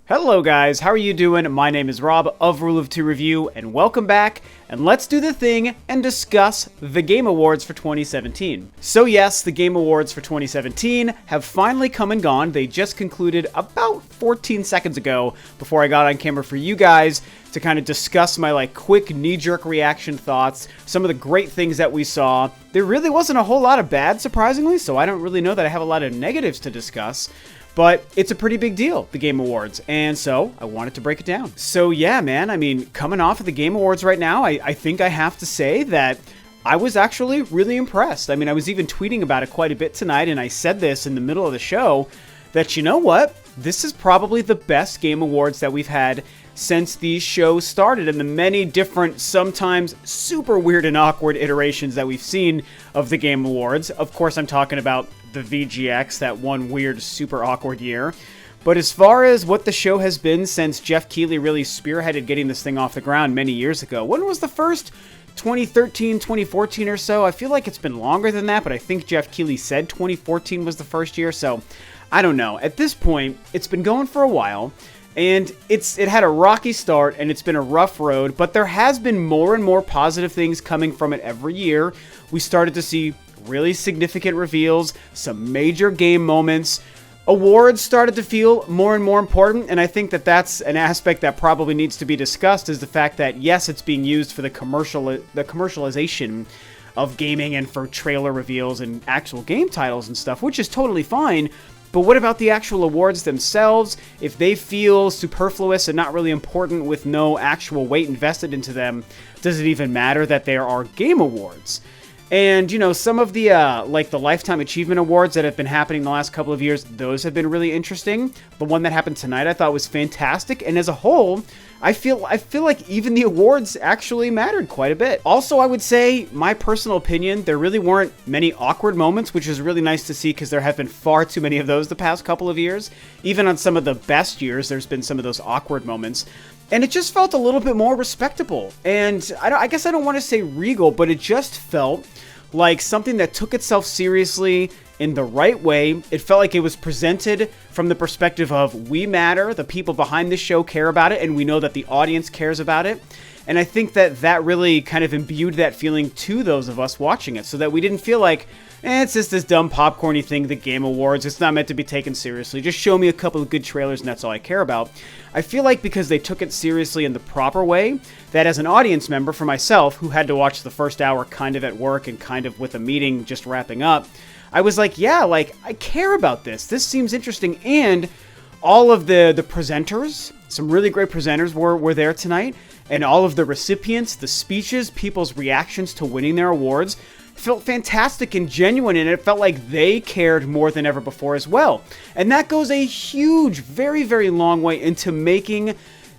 Hello guys, how are you doing? My name is Rob of Rule of Two Review, and welcome back, and let's do the thing and discuss the Game Awards for 2017. So yes, the Game Awards for 2017 have finally come and gone. They just concluded about 14 seconds ago before I got on camera for you guys to kind of discuss my quick knee-jerk reaction thoughts, some of the great things that we saw. There really wasn't a whole lot of bad, surprisingly, so I don't really know that I have a lot of negatives to discuss. But it's a pretty big deal, the Game Awards, and so I wanted to break it down. So yeah, man, I mean, coming off of the Game Awards right now, I think I have to say that I was actually really impressed. I mean, I was even tweeting about it quite a bit tonight, and I said this in the middle of the show, that you know what? This is probably the best Game Awards that we've had since these shows started, and the many different, sometimes super weird and awkward iterations that we've seen of the Game Awards. Of course, I'm talking about the VGX, that one weird, super awkward year. But as far as what the show has been since Jeff Keighley really spearheaded getting this thing off the ground many years ago, when was the first? 2013, 2014 or so? I feel like it's been longer than that, but I think Jeff Keighley said 2014 was the first year, so I don't know. At this point, it's been going for a while, and it had a rocky start, and it's been a rough road, but there has been more and more positive things coming from it every year. We started to see really significant reveals, some major game moments. Awards started to feel more and more important, and I think that that's an aspect that probably needs to be discussed, is the fact that, yes, it's being used for the commercialization of gaming and for trailer reveals and actual game titles and stuff, which is totally fine. But what about the actual awards themselves? If they feel superfluous and not really important with no actual weight invested into them, does it even matter that there are game awards? And, you know, some of the, the Lifetime Achievement Awards that have been happening the last couple of years, those have been really interesting. The one that happened tonight I thought was fantastic, and as a whole, I feel like even the awards actually mattered quite a bit. Also, I would say, my personal opinion, there really weren't many awkward moments, which is really nice to see because there have been far too many of those the past couple of years. Even on some of the best years, there's been some of those awkward moments. And it just felt a little bit more respectable. And I guess I don't want to say regal, but it just felt like something that took itself seriously in the right way. It felt like it was presented from the perspective of we matter, the people behind this show care about it, and we know that the audience cares about it. And I think that that really kind of imbued that feeling to those of us watching it, so that we didn't feel like, it's just this dumb popcorny thing, the Game Awards, it's not meant to be taken seriously. Just show me a couple of good trailers and that's all I care about. I feel like because they took it seriously in the proper way, that as an audience member for myself, who had to watch the first hour kind of at work and kind of with a meeting just wrapping up, I was like, yeah, I care about this. This seems interesting. And all of the presenters, some really great presenters were there tonight, and all of the recipients, the speeches, people's reactions to winning their awards felt fantastic and genuine, and it felt like they cared more than ever before as well. And that goes a huge, very, very long way into making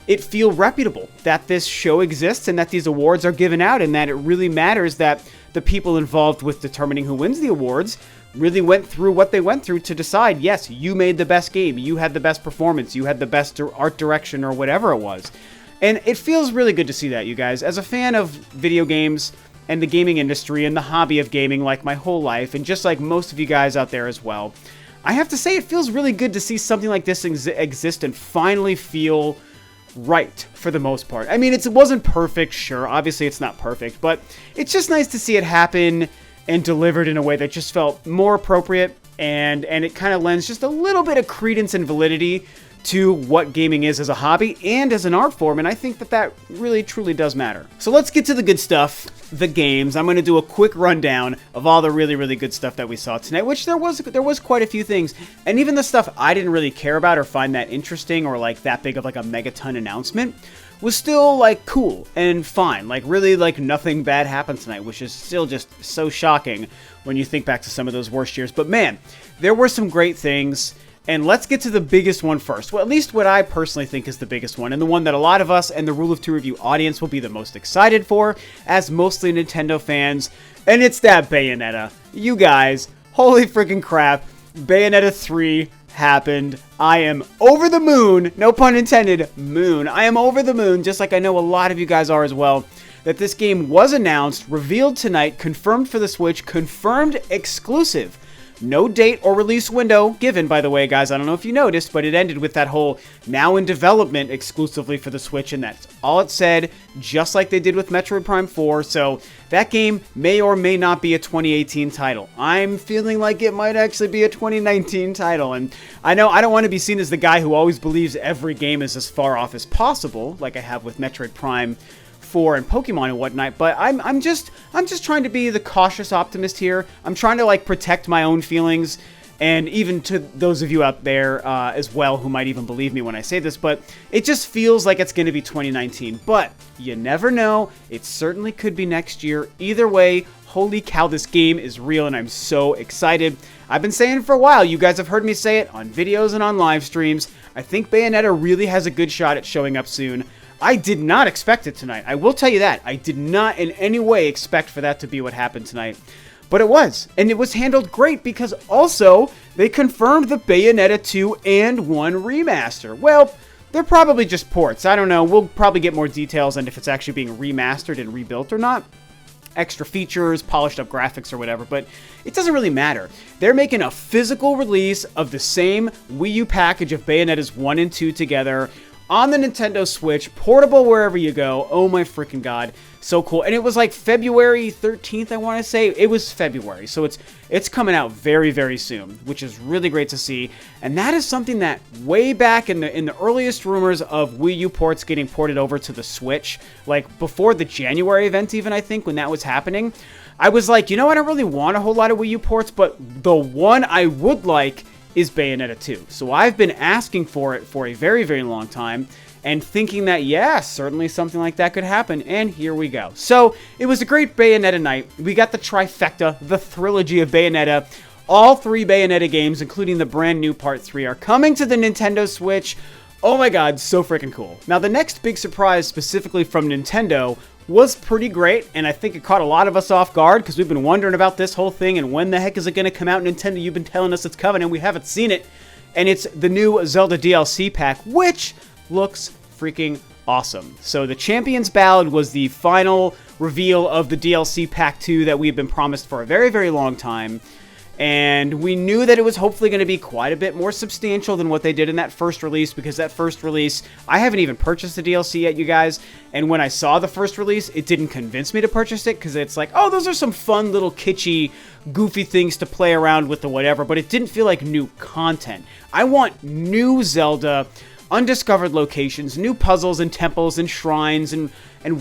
it feel reputable that this show exists and that these awards are given out, and that it really matters that the people involved with determining who wins the awards really went through what they went through to decide, yes, you made the best game, you had the best performance, you had the best art direction, or whatever it was. And it feels really good to see that, you guys. As a fan of video games and the gaming industry and the hobby of gaming like my whole life, and just like most of you guys out there as well, I have to say it feels really good to see something like this exist and finally feel right for the most part. I mean, it wasn't perfect, sure, obviously it's not perfect, but it's just nice to see it happen and delivered in a way that just felt more appropriate, and it kind of lends just a little bit of credence and validity to what gaming is as a hobby and as an art form, and I think that really truly does matter. So let's get to the good stuff, the games. I'm going to do a quick rundown of all the really, really good stuff that we saw tonight, which there was quite a few things, and even the stuff I didn't really care about or find that interesting or that big of a megaton announcement was still cool and fine. Really nothing bad happened tonight, which is still just so shocking when you think back to some of those worst years. But man, there were some great things. And let's get to the biggest one first. Well, at least what I personally think is the biggest one, and the one that a lot of us and the Rule of Two Review audience will be the most excited for, as mostly Nintendo fans, and it's that Bayonetta. You guys, holy freaking crap, Bayonetta 3 happened. I am over the moon, no pun intended, moon. I am over the moon, just like I know a lot of you guys are as well, that this game was announced, revealed tonight, confirmed for the Switch, confirmed exclusive No date or release window given, by the way, guys. I don't know if you noticed, but it ended with that whole now in development exclusively for the Switch, and that's all it said, just like they did with Metroid Prime 4. So that game may or may not be a 2018 title. I'm feeling like it might actually be a 2019 title, and I know I don't want to be seen as the guy who always believes every game is as far off as possible, like I have with Metroid Prime 4 and Pokemon and whatnot, but I'm just trying to be the cautious optimist here. I'm trying to like protect my own feelings, and even to those of you out there as well who might even believe me when I say this, but it just feels like it's going to be 2019, but you never know. It certainly could be next year. Either way, holy cow, this game is real, and I'm so excited. I've been saying it for a while. You guys have heard me say it on videos and on live streams. I think Bayonetta really has a good shot at showing up soon. I did not expect it tonight. I will tell you that. I did not in any way expect for that to be what happened tonight. But it was. And it was handled great because also they confirmed the Bayonetta 2 and 1 remaster. Well, they're probably just ports. I don't know. We'll probably get more details on if it's actually being remastered and rebuilt or not. Extra features, polished up graphics or whatever, but it doesn't really matter. They're making a physical release of the same Wii U package of Bayonetta's 1 and 2 together on the Nintendo Switch, portable wherever you go. Oh my freaking god, so cool. And it was like February 13th, I want to say. It was February, so it's coming out very, very soon, which is really great to see. And that is something that way back in the earliest rumors of Wii U ports getting ported over to the Switch, like before the January event even, I think, when that was happening, I was like, you know, I don't really want a whole lot of Wii U ports, but the one I would like is Bayonetta 2. So I've been asking for it for a very, very long time and thinking that, yeah, certainly something like that could happen, and here we go. So it was a great Bayonetta night. We got the trifecta, the trilogy of Bayonetta. All 3 Bayonetta games, including the brand new Part 3, are coming to the Nintendo Switch. Oh my god, so freaking cool. Now, the next big surprise specifically from Nintendo was pretty great, and I think it caught a lot of us off guard because we've been wondering about this whole thing and when the heck is it going to come out. Nintendo, you've been telling us it's coming and we haven't seen it, and it's the new Zelda DLC pack, which looks freaking awesome. So the Champions Ballad was the final reveal of the DLC pack 2 that we've been promised for a very, very long time. And we knew that it was hopefully going to be quite a bit more substantial than what they did in that first release, because that first release, I haven't even purchased the DLC yet, you guys. And when I saw the first release, it didn't convince me to purchase it, because it's like, oh, those are some fun little kitschy, goofy things to play around with or whatever, but it didn't feel like new content. I want new Zelda, undiscovered locations, new puzzles and temples and shrines and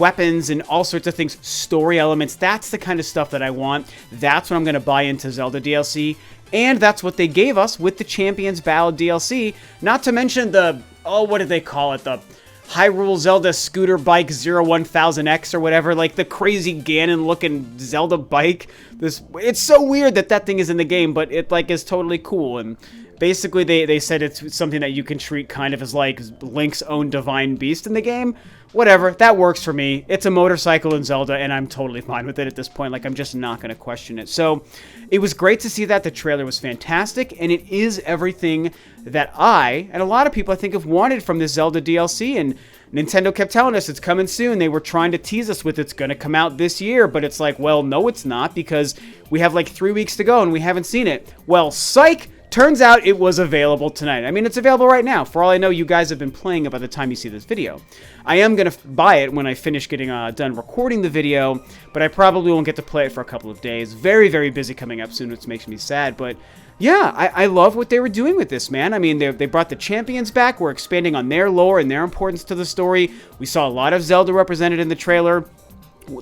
weapons and all sorts of things, story elements. That's the kind of stuff that I want. That's what I'm going to buy into Zelda DLC, and that's what they gave us with the Champions Ballad DLC, not to mention the, oh, what did they call it, the Hyrule Zelda Scooter Bike 01000X or whatever, like the crazy Ganon-looking Zelda bike. It's so weird that that thing is in the game, but it like is totally cool. And basically, they said it's something that you can treat kind of as like Link's own divine beast in the game. Whatever, that works for me. It's a motorcycle in Zelda, and I'm totally fine with it at this point. Like, I'm just not going to question it. So, it was great to see that. The trailer was fantastic, and it is everything that I, and a lot of people I think, have wanted from this Zelda DLC, and Nintendo kept telling us it's coming soon. They were trying to tease us with it's going to come out this year, but it's like, well, no, it's not, because we have like 3 weeks to go, and we haven't seen it. Well, psych! Turns out it was available tonight. I mean, it's available right now. For all I know, you guys have been playing it by the time you see this video. I am going to buy it when I finish getting done recording the video, but I probably won't get to play it for a couple of days. Very, very busy coming up soon, which makes me sad, but yeah, I love what they were doing with this, man. I mean, they brought the champions back. We're expanding on their lore and their importance to the story. We saw a lot of Zelda represented in the trailer.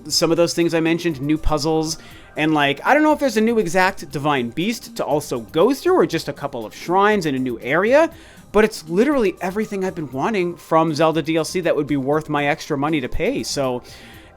Some of those things I mentioned, new puzzles, and like, I don't know if there's a new exact divine beast to also go through, or just a couple of shrines in a new area, but it's literally everything I've been wanting from Zelda DLC that would be worth my extra money to pay. So,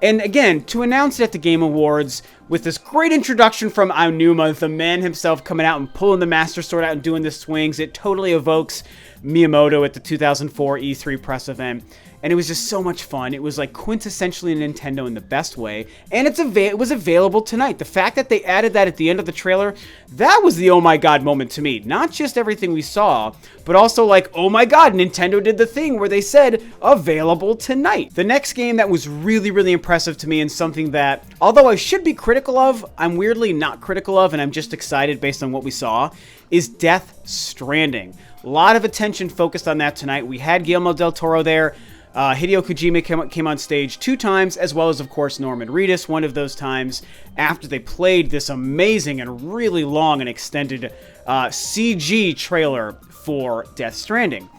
and again, to announce it at the Game Awards with this great introduction from Aonuma, the man himself coming out and pulling the Master Sword out and doing the swings, it totally evokes Miyamoto at the 2004 E3 press event. And it was just so much fun. It was like quintessentially Nintendo in the best way. And it was available tonight. The fact that they added that at the end of the trailer, that was the oh my god moment to me. Not just everything we saw, but also like, oh my god, Nintendo did the thing where they said, available tonight. The next game that was really, really impressive to me, and something that, although I should be critical of, I'm weirdly not critical of, and I'm just excited based on what we saw, is Death Stranding. A lot of attention focused on that tonight. We had Guillermo del Toro there. Hideo Kojima came on stage 2 times, as well as, of course, Norman Reedus one of those times, after they played this amazing and really long and extended CG trailer for Death Stranding.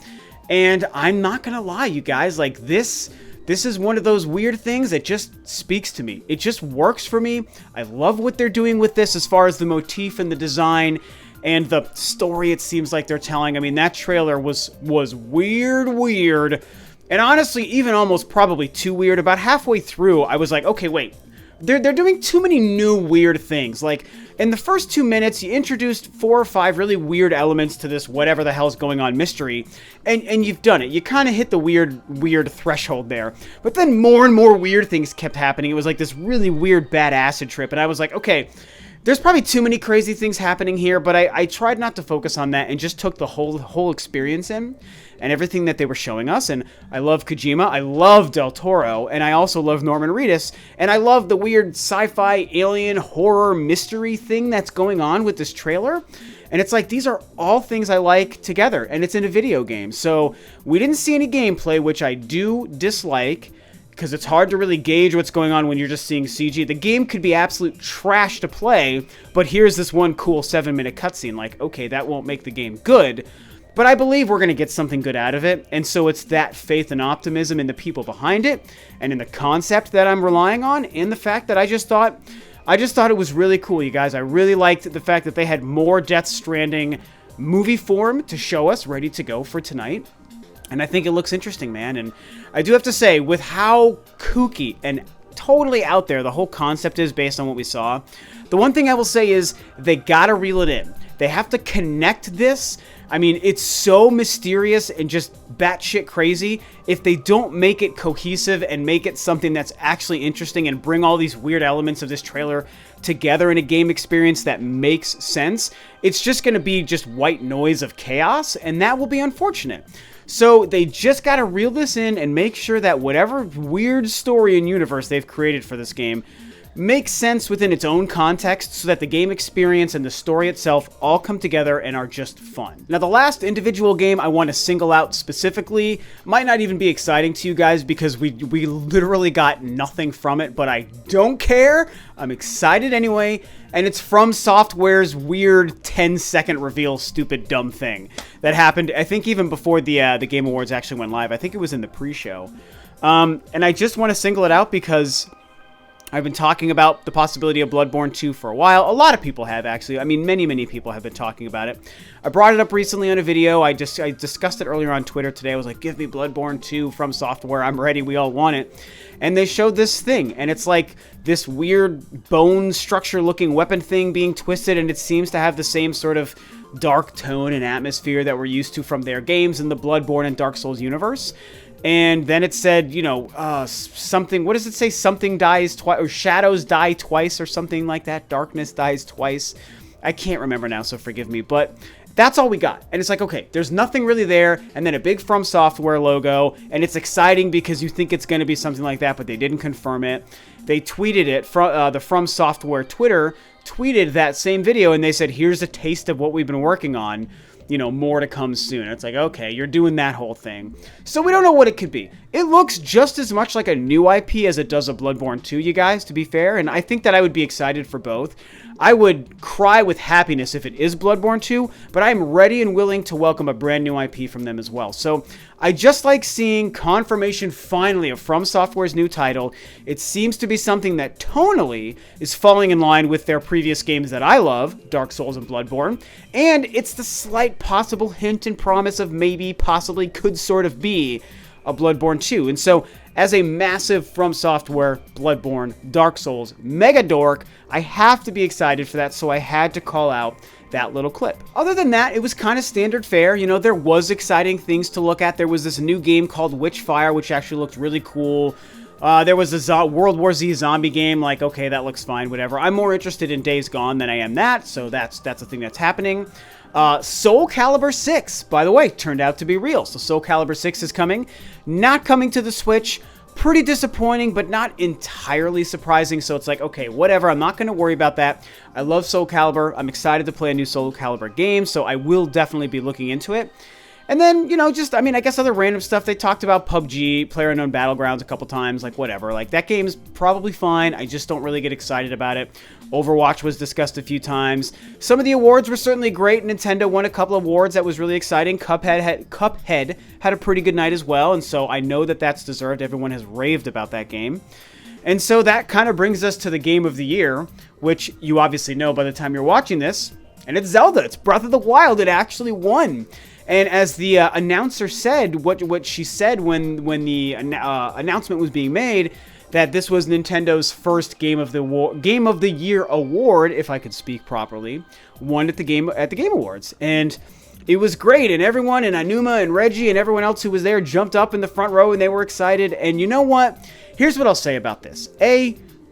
And I'm not gonna lie, you guys, like this is one of those weird things that just speaks to me. It just works for me. I love what they're doing with this as far as the motif and the design and the story it seems like they're telling. I mean, that trailer was weird. And honestly, even almost probably too weird. About halfway through, I was like, okay, wait. They're doing too many new weird things. Like, in the first 2 minutes, you introduced 4 or 5 really weird elements to this whatever the hell's going on mystery. And you've done it. You kind of hit the weird threshold there. But then more and more weird things kept happening. It was like this really weird bad acid trip. And I was like, okay, there's probably too many crazy things happening here. But I tried not to focus on that and just took the whole experience in. And everything that they were showing us. And I love Kojima, I love Del Toro, and I also love Norman Reedus, and I love the weird sci-fi alien horror mystery thing that's going on with this trailer. And it's like, these are all things I like together, and it's in a video game. So we didn't see any gameplay, which I do dislike, because it's hard to really gauge what's going on when you're just seeing CG. The game could be absolute trash to play, but here's this one cool 7-minute cutscene. Like, okay, that won't make the game good. But I believe we're going to get something good out of it, and so it's that faith and optimism in the people behind it, and in the concept that I'm relying on, and the fact that I just thought it was really cool, you guys. I really liked the fact that they had more Death Stranding movie form to show us, ready to go for tonight, and I think it looks interesting, man. And I do have to say, with how kooky and totally out there the whole concept is based on what we saw, the one thing I will say is they gotta reel it in. They have to connect this. I mean, it's so mysterious and just batshit crazy. If they don't make it cohesive and make it something that's actually interesting and bring all these weird elements of this trailer together in a game experience that makes sense, it's just going to be just white noise of chaos, and that will be unfortunate. So they just got to reel this in and make sure that whatever weird story and universe they've created for this game makes sense within its own context, so that the game experience and the story itself all come together and are just fun. Now, the last individual game I want to single out specifically might not even be exciting to you guys, because we literally got nothing from it, but I don't care. I'm excited anyway, and it's From Software's weird 10-second reveal stupid dumb thing that happened, I think, even before the Game Awards actually went live. I think it was in the pre-show. And I just want to single it out because I've been talking about the possibility of Blood-Borne 2 for a while. A lot of people have, actually. I mean, many people have been talking about it. I brought it up recently on a video. I discussed it earlier on Twitter today. I was like, give me Blood-Borne 2 from Software. I'm ready. We all want it. And they showed this thing, and it's like this weird bone structure-looking weapon thing being twisted, and it seems to have the same sort of dark tone and atmosphere that we're used to from their games in the Blood-Borne and Dark Souls universe. And then it said, you know, something, what does it say? Something dies twice, or shadows die twice, or something like that. Darkness dies twice. I can't remember now, so forgive me. But that's all we got. And it's like, okay, there's nothing really there. And then a big From Software logo. And it's exciting because you think it's going to be something like that, but they didn't confirm it. They tweeted it, the From Software Twitter tweeted that same video, and they said, here's a taste of what we've been working on. You know, more to come soon. It's like, okay, you're doing that whole thing. So we don't know what it could be. It looks just as much like a new IP as it does a Blood-Borne 2, you guys, to be fair. And I think that I would be excited for both. I would cry with happiness if it is Blood-Borne 2, but I'm ready and willing to welcome a brand new IP from them as well. So I just like seeing confirmation finally of From Software's new title. It seems to be something that tonally is falling in line with their previous games that I love, Dark Souls and Blood-Borne, and it's the slight possible hint and promise of maybe, possibly, could sort of be a Blood-Borne 2. And so, as a massive From Software, Blood-Borne, Dark Souls mega dork, I have to be excited for that, so I had to call out that little clip. Other than that, it was kind of standard fare. You know, there was exciting things to look at. There was this new game called Witchfire, which actually looked really cool. There was a World War Z zombie game, like, okay, that looks fine, whatever. I'm more interested in Days Gone than I am that, so that's a thing that's happening. Soul Calibur 6, by the way, turned out to be real. So Soul Calibur 6 is coming. Not coming to the Switch. Pretty disappointing, but not entirely surprising. So it's like, okay, whatever. I'm not going to worry about that. I love Soul Calibur. I'm excited to play a new Soul Calibur game, so I will definitely be looking into it. And then, you know, just, I mean, I guess other random stuff. They talked about PUBG, PlayerUnknown Battlegrounds a couple times, like, whatever. Like, that game's probably fine. I just don't really get excited about it. Overwatch was discussed a few times. Some of the awards were certainly great. Nintendo won a couple of awards that was really exciting. Cuphead had a pretty good night as well, and so I know that that's deserved. Everyone has raved about that game. And so that kind of brings us to the Game of the Year, which you obviously know by the time you're watching this, and it's Zelda. It's Breath of the Wild. It actually won. And as the announcer said, what she said when the announcement was being made, that this was Nintendo's first Game of the Year award, if I could speak properly, won at the Game Awards. And it was great, and everyone, and Anuma and Reggie and everyone else who was there jumped up in the front row, and they were excited. And you know what? Here's what I'll say about this.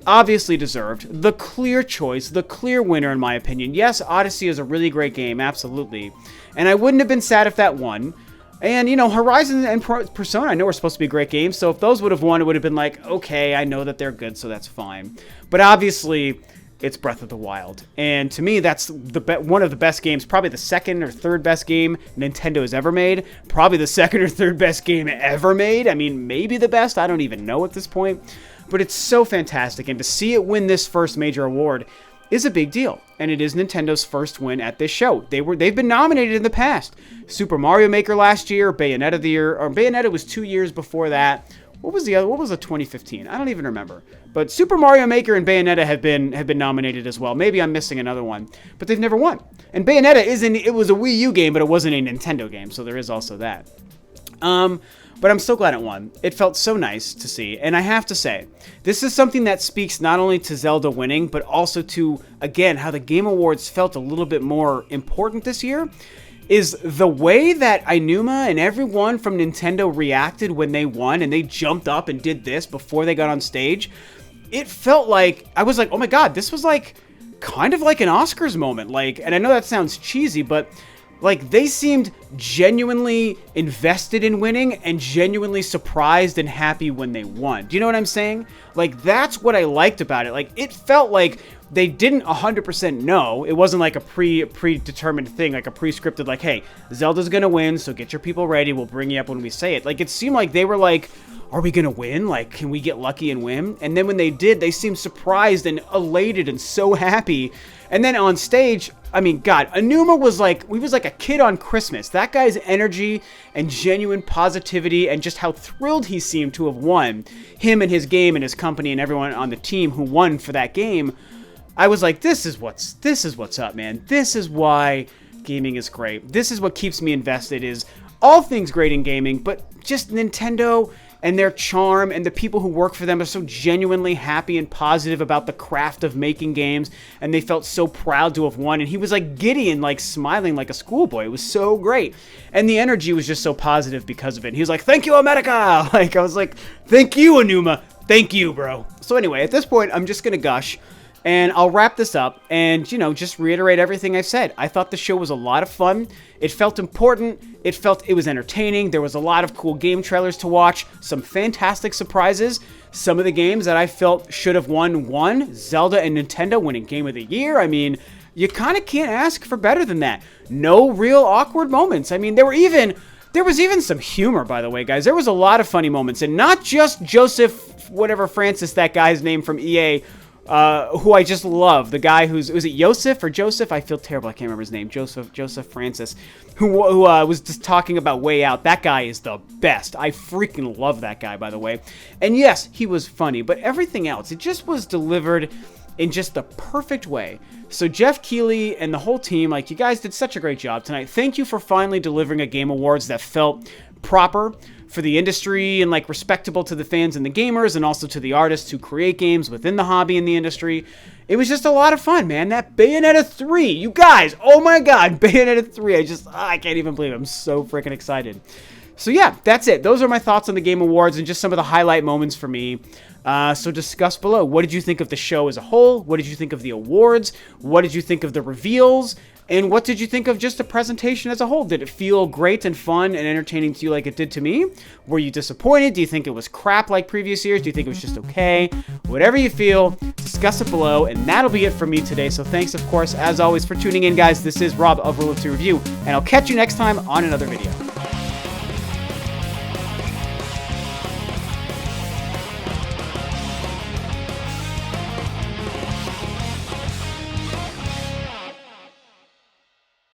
Obviously deserved. The clear choice, the clear winner in my opinion. Yes, Odyssey is a really great game, absolutely. And I wouldn't have been sad if that won. And, you know, Horizon and Persona I know are supposed to be great games, so if those would have won, it would have been like, okay, I know that they're good, so that's fine. But obviously, it's Breath of the Wild. And to me, that's one of the best games, probably the second or third best game Nintendo has ever made. Probably the second or third best game ever made. I mean, maybe the best, I don't even know at this point. But it's so fantastic, and to see it win this first major award is a big deal. And it is Nintendo's first win at this show. They've been nominated in the past. Super Mario Maker last year, Bayonetta the year, or Bayonetta was 2 years before that. What was the other? What was the 2015? I don't even remember. But Super Mario Maker and Bayonetta have been nominated as well. Maybe I'm missing another one, but they've never won. And Bayonetta it was a Wii U game, but it wasn't a Nintendo game, so there is also that. But I'm so glad it won. It felt so nice to see. And I have to say, this is something that speaks not only to Zelda winning, but also to, again, how the Game Awards felt a little bit more important this year, is the way that Aonuma and everyone from Nintendo reacted when they won, and they jumped up and did this before they got on stage. It felt like, I was like, oh my god, this was like, kind of like an Oscars moment. Like, and I know that sounds cheesy, but like, they seemed genuinely invested in winning and genuinely surprised and happy when they won. Do you know what I'm saying? Like, that's what I liked about it. Like, it felt like they didn't 100% know. It wasn't like a predetermined thing, like a pre-scripted, like, hey, Zelda's gonna win, so get your people ready, we'll bring you up when we say it. Like, it seemed like they were like, are we gonna win? Like, can we get lucky and win? And then when they did, they seemed surprised and elated and so happy. And then on stage, I mean, God, Aonuma was like, he was like a kid on Christmas. That guy's energy and genuine positivity and just how thrilled he seemed to have won, him and his game and his company and everyone on the team who won for that game. I was like, this is what's up, man. This is why gaming is great. This is what keeps me invested, is all things great in gaming, but just Nintendo and their charm, and the people who work for them are so genuinely happy and positive about the craft of making games, and they felt so proud to have won. And he was like giddy and like smiling like a schoolboy. It was so great, and the energy was just so positive because of it. He was like, thank you, America. Like, I was like, thank you, Aonuma. Thank you, bro. So anyway, at this point, I'm just gonna gush, and I'll wrap this up and, you know, just reiterate everything I've said. I thought the show was a lot of fun. It felt important. It was entertaining. There was a lot of cool game trailers to watch. Some fantastic surprises. Some of the games that I felt should have won. Zelda and Nintendo winning Game of the Year. I mean, you kind of can't ask for better than that. No real awkward moments. I mean, there was even some humor, by the way, guys. There was a lot of funny moments. And not just Joseph, whatever Francis, that guy's name from EA, who I just love. The guy was it Yosef or Joseph? I feel terrible. I can't remember his name. Joseph Francis, who was just talking about Way Out. That guy is the best. I freaking love that guy, by the way. And yes, he was funny, but everything else, it just was delivered in just the perfect way. So Jeff Keighley and the whole team, like, you guys did such a great job tonight. Thank you for finally delivering a Game Awards that felt proper for the industry and like respectable to the fans and the gamers, and also to the artists who create games within the hobby and the industry. it was just a lot of fun, man. That Bayonetta 3, you guys, oh my god, Bayonetta 3, I can't even believe it. I'm so freaking excited. So yeah, that's it. Those are my thoughts on the Game Awards and just some of the highlight moments for me. So discuss below. What did you think of the show as a whole? What did you think of the awards? What did you think of the reveals? And what did you think of just the presentation as a whole? Did it feel great and fun and entertaining to you like it did to me? Were you disappointed? Do you think it was crap like previous years? Do you think it was just okay? Whatever you feel, discuss it below, and that'll be it for me today. So thanks, of course, as always, for tuning in, guys. This is Rob of Rule of 2 Review, and I'll catch you next time on another video.